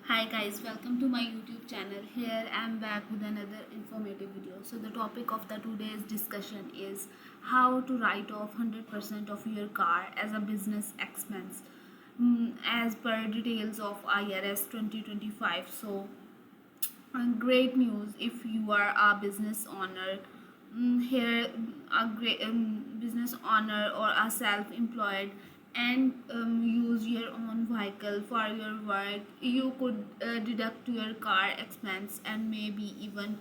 Hi guys, welcome to my YouTube channel. Here I am back with another informative video. So the topic of the today's discussion is how to write off 100% of your car as a business expense, as per details of IRS 2025. So great news if you are a business owner. Here a great business owner or a self-employed and use your own vehicle for your work, you could deduct your car expense and maybe even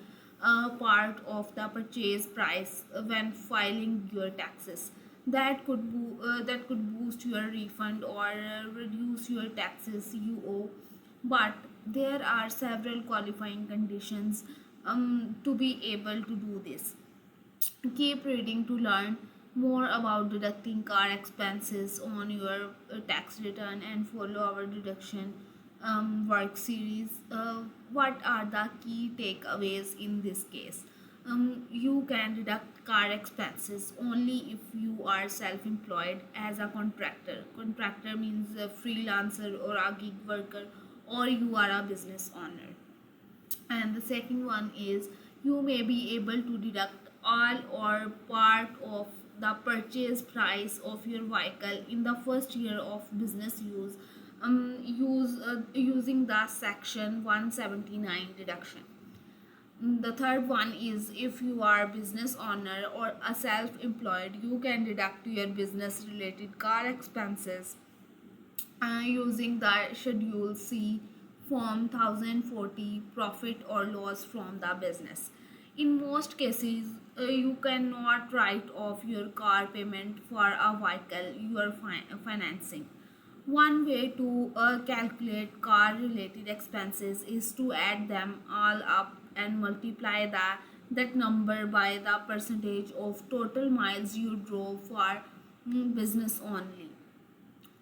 part of the purchase price when filing your taxes. That could boost your refund or reduce your taxes you owe, but there are several qualifying conditions to be able to do this. Keep reading to learn more about deducting car expenses on your tax return and follow our deduction work series. What are the key takeaways in this case? You can deduct car expenses only if you are self-employed as a contractor. Contractor means a freelancer or a gig worker, or you are a business owner. And the second one is you may be able to deduct all or part of the purchase price of your vehicle in the first year of business use, using the section 179 deduction. The third one is if you are business owner or a self-employed, you can deduct your business related car expenses using the Schedule C Form 1040 profit or loss from the business. In most cases, you cannot write off your car payment for a vehicle you are financing. One way to calculate car related expenses is to add them all up and multiply that number by the percentage of total miles you drove for business only.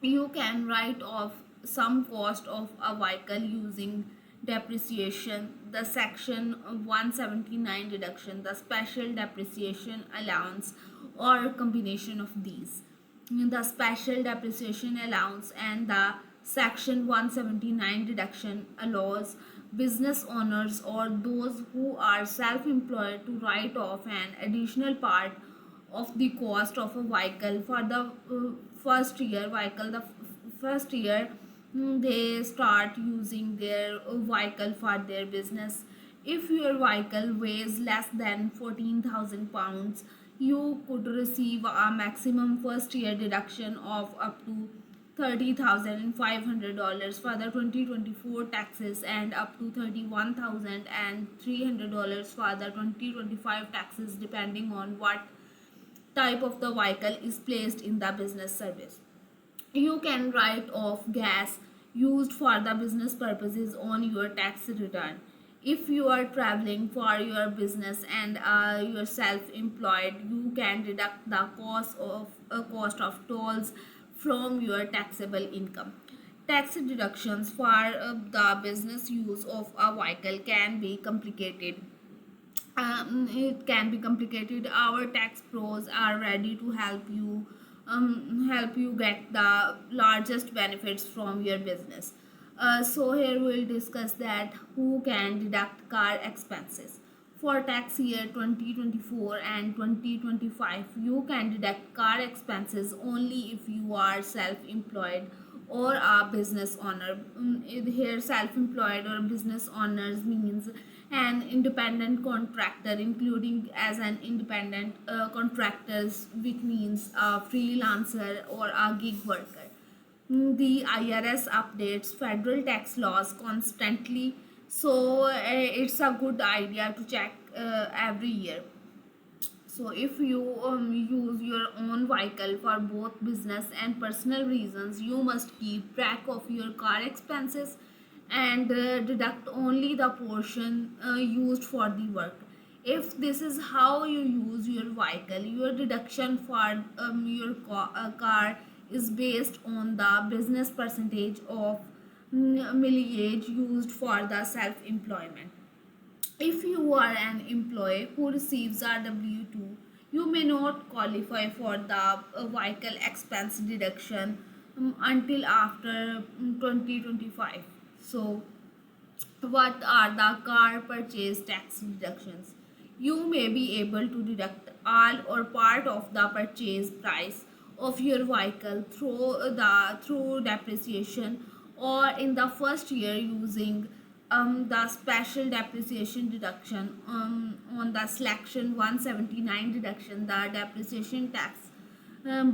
You can write off some cost of a vehicle using depreciation, the section 179 deduction, the special depreciation allowance, or combination of these. The special depreciation allowance and the section 179 deduction allows business owners or those who are self-employed to write off an additional part of the cost of a vehicle for the first year they start using their vehicle for their business. If your vehicle weighs less than 14,000 pounds, you could receive a maximum first year deduction of up to $30,500 for the 2024 taxes and up to $31,300 for the 2025 taxes, depending on what type of the vehicle is placed in the business service. You can write off gas used for the business purposes on your tax return. If you are traveling for your business and you are self-employed, you can deduct the cost of tolls from your taxable income. Tax deductions for the business use of a vehicle can be complicated. It can be complicated. Our tax pros are ready to help you get the largest benefits from your business. So here we'll discuss that who can deduct car expenses. For tax year 2024 and 2025, you can deduct car expenses only if you are self-employed or a business owner. Here self-employed or business owners means an independent contractor, including as an independent contractors, which means a freelancer or a gig worker. The IRS updates federal tax laws constantly, so it's a good idea to check every year. So if you use your own vehicle for both business and personal reasons, you must keep track of your car expenses and deduct only the portion used for the work. If this is how you use your vehicle, your deduction for your car is based on the business percentage of millage used for the self-employment. If you are an employee who receives a W-2, you may not qualify for the vehicle expense deduction until after 2025. So What are the car purchase tax deductions? You may be able to deduct all or part of the purchase price of your vehicle through depreciation or in the first year using the special depreciation deduction on the selection 179 deduction. The depreciation tax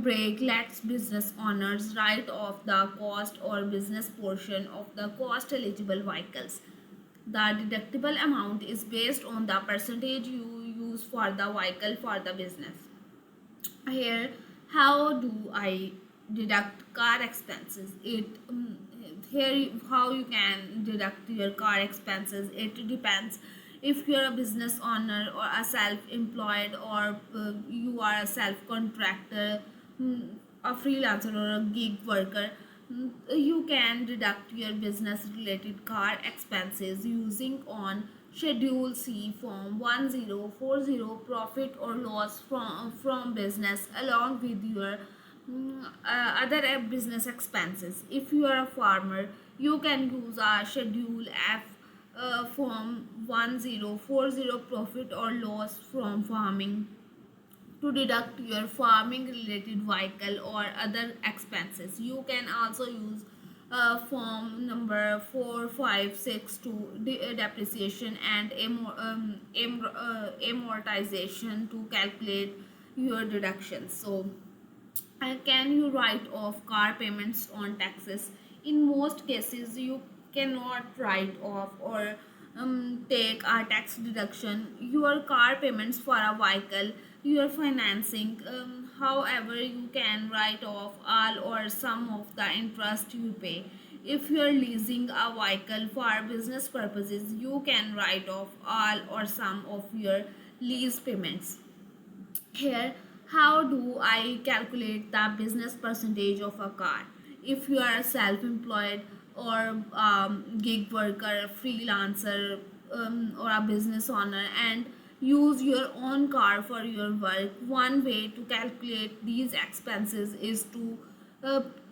break lets business owners write off the cost or business portion of the cost eligible vehicles. The deductible amount is based on the percentage you use for the vehicle for the business. Here, how do I deduct car expenses? How you can deduct your car expenses. It depends if you're a business owner or a self-employed, or you are a self-contractor, a freelancer or a gig worker. You can deduct your business related car expenses using on Schedule C Form 1040 profit or loss from business along with your other business expenses. If you are a farmer, you can use a Schedule F Form 1040 profit or loss from farming to deduct your farming related vehicle or other expenses. You can also use form number 4562 depreciation and amortization to calculate your deductions. So can you write off car payments on taxes? In most cases, you cannot write off or take a tax deduction your car payments for a vehicle you are financing. However, you can write off all or some of the interest you pay. If you are leasing a vehicle for business purposes, you can write off all or some of your lease payments. Here, how do I calculate the business percentage of a car? If you are a self-employed or gig worker, freelancer, or a business owner and use your own car for your work, one way to calculate these expenses is to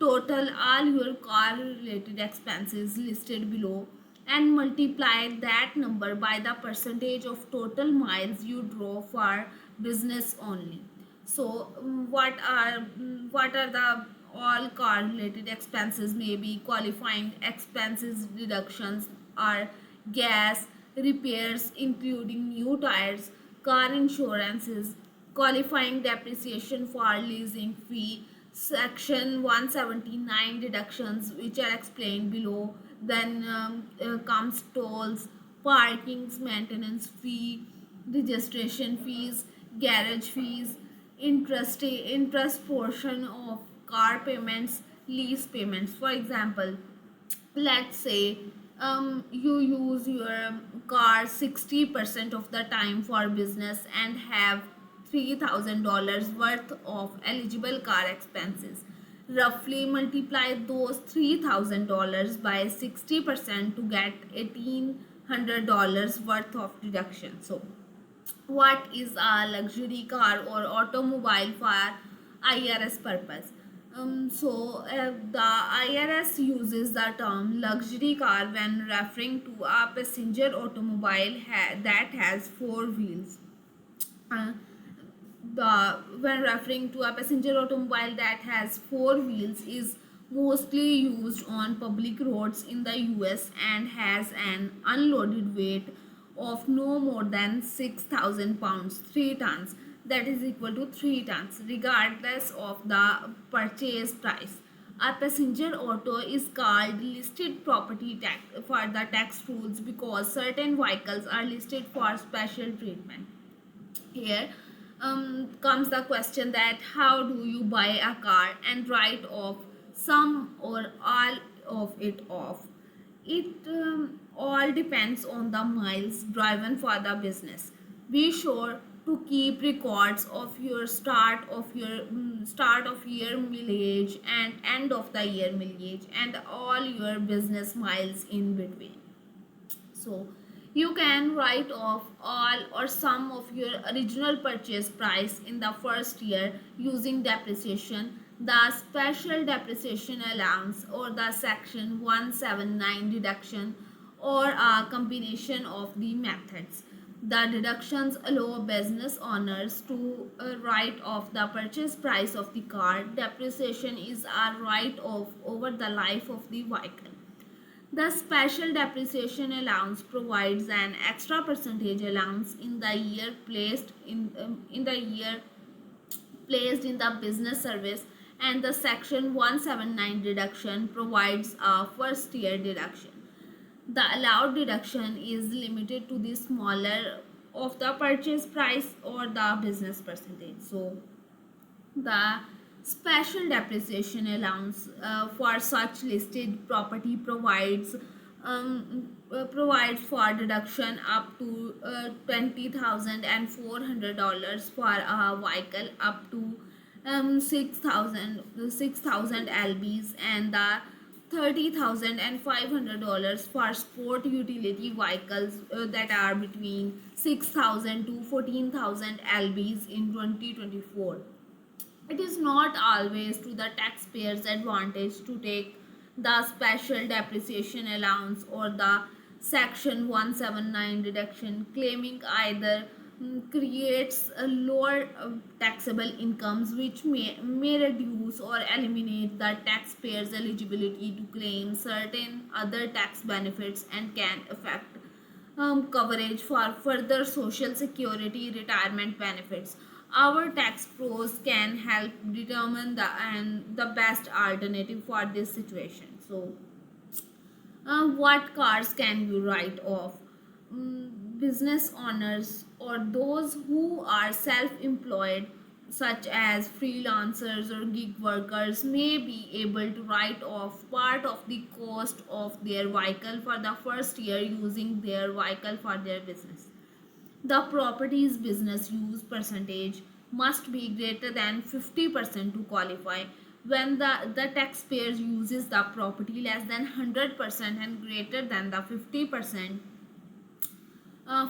total all your car related expenses listed below and multiply that number by the percentage of total miles you drove for business only. So what are the all car related expenses? Maybe qualifying expenses deductions are gas, repairs including new tires, car insurances, qualifying depreciation for leasing fee, section 179 deductions which are explained below. Then comes tolls, parkings, maintenance fee, registration fees, garage fees, interest portion of car payments, lease payments. For example, let's say you use your car 60% of the time for business and have $3,000 worth of eligible car expenses. Roughly multiply those $3,000 by 60% to get $1,800 worth of deduction. So what is a luxury car or automobile for IRS purpose? The IRS uses the term luxury car when referring to a passenger automobile that has four wheels. Uh, when referring to a passenger automobile that has four wheels is mostly used on public roads in the US and has an unloaded weight of no more than 6,000 pounds, 3 tons, that is equal to 3 tons regardless of the purchase price. A passenger auto is called listed property tax for the tax rules because certain vehicles are listed for special treatment. Here comes the question that how do you buy a car and write off some or all of it off? It all depends on the miles driven for the business. Be sure to keep records of your start of year mileage and end of the year mileage and all your business miles in between. So you can write off all or some of your original purchase price in the first year using depreciation, the special depreciation allowance or the section 179 deduction or a combination of the methods. The deductions allow business owners to write off the purchase price of the car. Depreciation is a write off over the life of the vehicle. The special depreciation allowance provides an extra percentage allowance in the year placed in the business service, and the section 179 deduction provides a first year deduction. The allowed deduction is limited to the smaller of the purchase price or the business percentage. So the special depreciation allowance for such listed property provides for deduction up to $20,400 for a vehicle up to 6,000 lbs, and the $30,500 for sport utility vehicles that are between 6,000 to 14,000 lbs in 2024. It is not always to the taxpayer's advantage to take the special depreciation allowance or the section 179 deduction. Claiming either creates a lower taxable incomes, which may reduce or eliminate the taxpayer's eligibility to claim certain other tax benefits, and can affect coverage for further social security retirement benefits. Our tax pros can help determine the best alternative for this situation. So what cars can you write off? Business owners or those who are self-employed, such as freelancers or gig workers, may be able to write off part of the cost of their vehicle for the first year using their vehicle for their business. The property's business use percentage must be greater than 50% to qualify. When the taxpayer uses the property less than 100% and greater than the 50%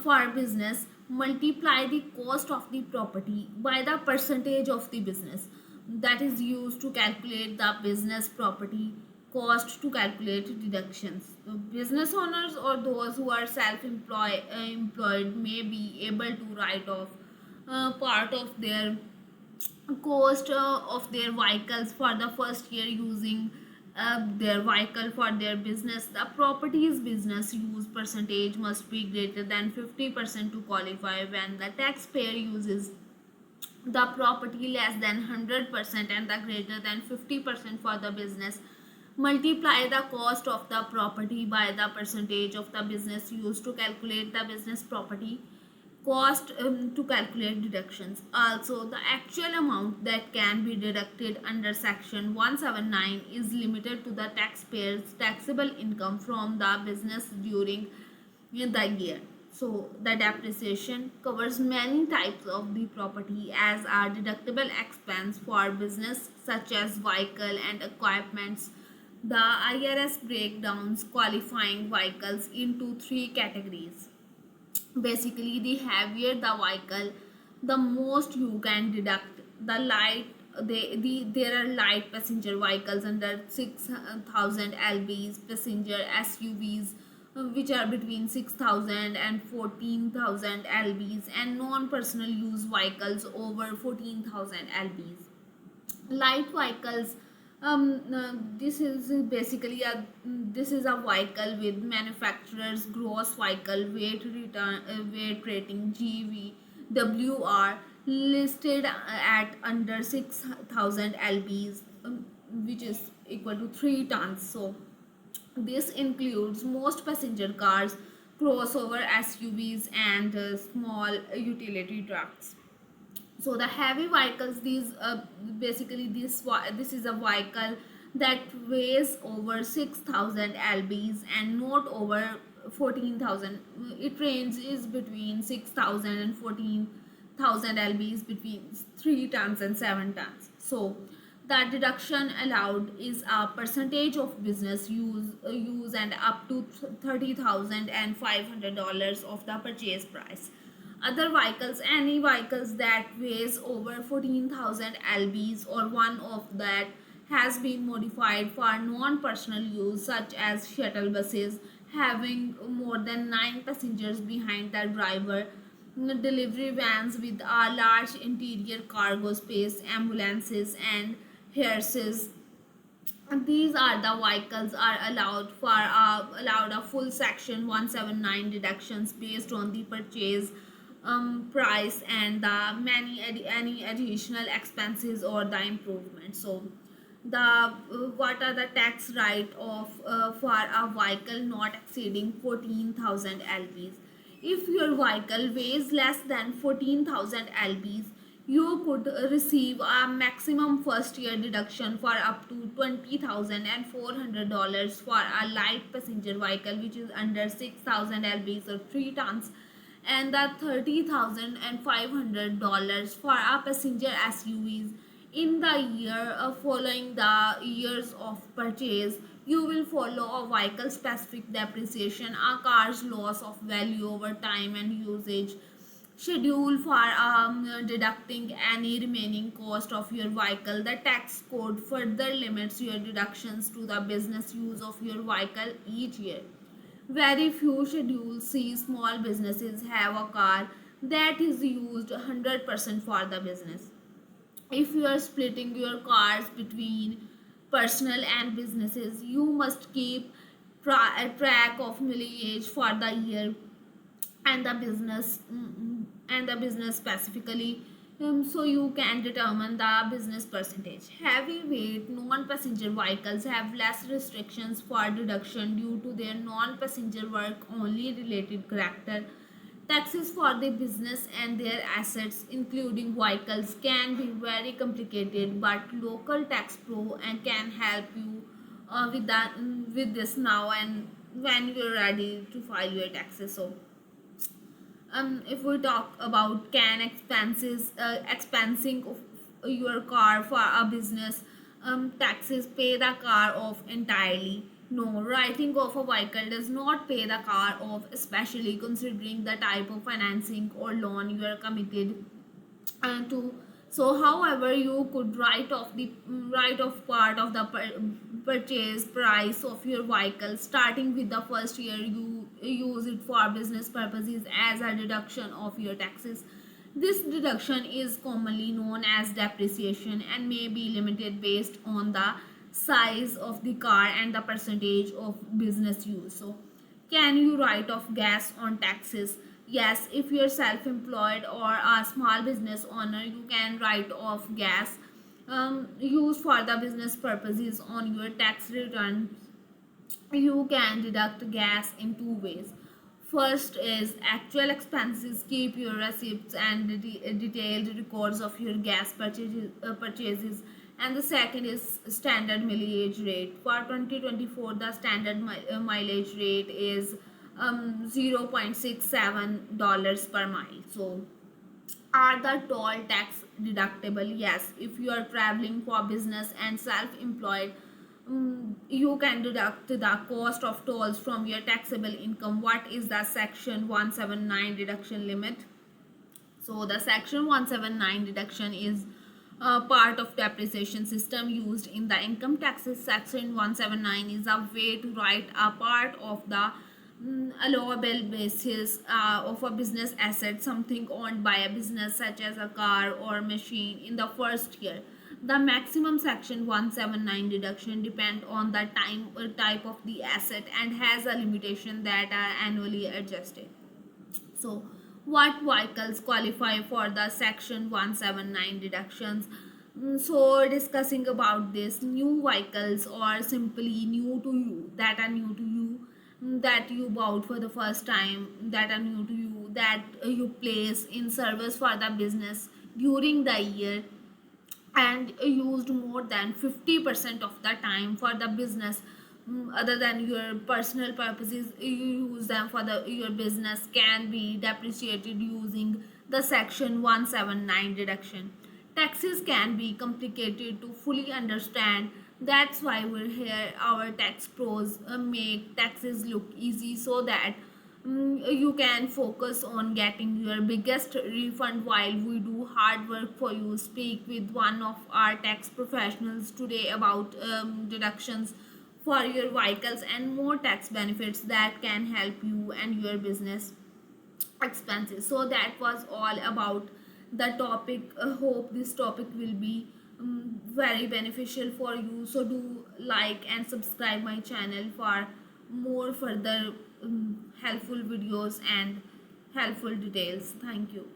for business, multiply the cost of the property by the percentage of the business. That is used to calculate the business property cost to calculate deductions. So business owners or those who are employed may be able to write off part of their cost of their vehicles for the first year using their vehicle for their business. The property's business use percentage must be greater than 50% to qualify. When the taxpayer uses the property less than 100% and the greater than 50% for the business, multiply the cost of the property by the percentage of the business used to calculate the business property cost to calculate deductions. Also, the actual amount that can be deducted under section 179 is limited to the taxpayer's taxable income from the business during the year. So the depreciation covers many types of the property as a deductible expense for business, such as vehicle and equipments. The IRS breakdowns qualifying vehicles into three categories. Basically, the heavier the vehicle, the most you can deduct. The light, there are light passenger vehicles under 6,000 lbs, passenger SUVs which are between 6,000 and 14,000 lbs, and non-personal use vehicles over 14,000 lbs. Light vehicles, this is basically a this is a vehicle with manufacturer's gross vehicle weight rating GVWR listed at under 6,000 lbs, which is equal to 3 tons. So this includes most passenger cars, crossover SUVs, and small utility trucks. So the heavy vehicles, these basically this is a vehicle that weighs over 6,000 lbs and not over 14,000. It ranges between 6,000 and 14,000 lbs, between 3 tons and 7 tons. So the deduction allowed is a percentage of business use and up to $30,500 of the purchase price. Other vehicles, any vehicles that weighs over 14,000 lbs or one of that has been modified for non-personal use, such as shuttle buses, having more than 9 passengers behind the driver, delivery vans with a large interior cargo space, ambulances, and hearses. These are the vehicles are allowed a full section 179 deductions based on the purchase price and the any additional expenses or the improvement. So the what are the tax write off for a vehicle not exceeding 14,000 lbs? If your vehicle weighs less than 14,000 lbs, you could receive a maximum first year deduction for up to $20,400 for a light passenger vehicle which is under 6,000 lbs or 3 tons, and the $30,500 for a passenger SUVs. In the year following the years of purchase, you will follow a vehicle specific depreciation, a car's loss of value over time and usage schedule for deducting any remaining cost of your vehicle. The tax code further limits your deductions to the business use of your vehicle each year. Very few schedules see small businesses have a car that is used 100% for the business. If you are splitting your cars between personal and businesses, you must keep track of mileage for the year and the business specifically, so you can determine the business percentage. Heavyweight non-passenger vehicles have less restrictions for deduction due to their non-passenger work only related character. Taxes for the business and their assets including vehicles can be very complicated, but local tax pro and can help you with this now and when you're ready to file your taxes. So if we talk about can expenses expensing of your car for a business, taxes pay the car off entirely. No, writing off a vehicle does not pay the car off, especially considering the type of financing or loan you are committed to. So however, you could write off part of the purchase price of your vehicle starting with the first year you use it for business purposes as a deduction of your taxes. This deduction is commonly known as depreciation and may be limited based on the size of the car and the percentage of business use. So can you write off gas on taxes? Yes, if you're self-employed or a small business owner, you can write off gas used for the business purposes on your tax return. You can deduct gas in two ways. First is actual expenses. Keep your receipts and detailed records of your gas purchases. And the second is standard mileage rate. For 2024, the standard mileage rate is $0.67 per mile. So are the toll tax deductible? Yes, if you are traveling for business and self-employed, you can deduct the cost of tolls from your taxable income. What is the section 179 deduction limit? So the section 179 deduction is part of depreciation system used in the income taxes. Section 179 is a way to write a part of the allowable basis of a business asset, something owned by a business such as a car or machine, in the first year. The maximum section 179 deduction depend on the type of the asset and has a limitation that are annually adjusted. So what vehicles qualify for the section 179 deductions? So discussing about this, new vehicles or simply new to you, that are new to you, that you bought for the first time, that are new to you, that you place in service for the business during the year and used more than 50% of the time for the business, other than your personal purposes, you use them for your business, can be depreciated using the section 179 deduction. Taxes can be complicated to fully understand. That's why we're here. Our tax pros make taxes look easy so that you can focus on getting your biggest refund while we do hard work for you. Speak with one of our tax professionals today about deductions for your vehicles and more tax benefits that can help you and your business expenses. So that was all about the topic. Hope this topic will be very beneficial for you. So do like and subscribe my channel for more further helpful videos and helpful details. Thank you.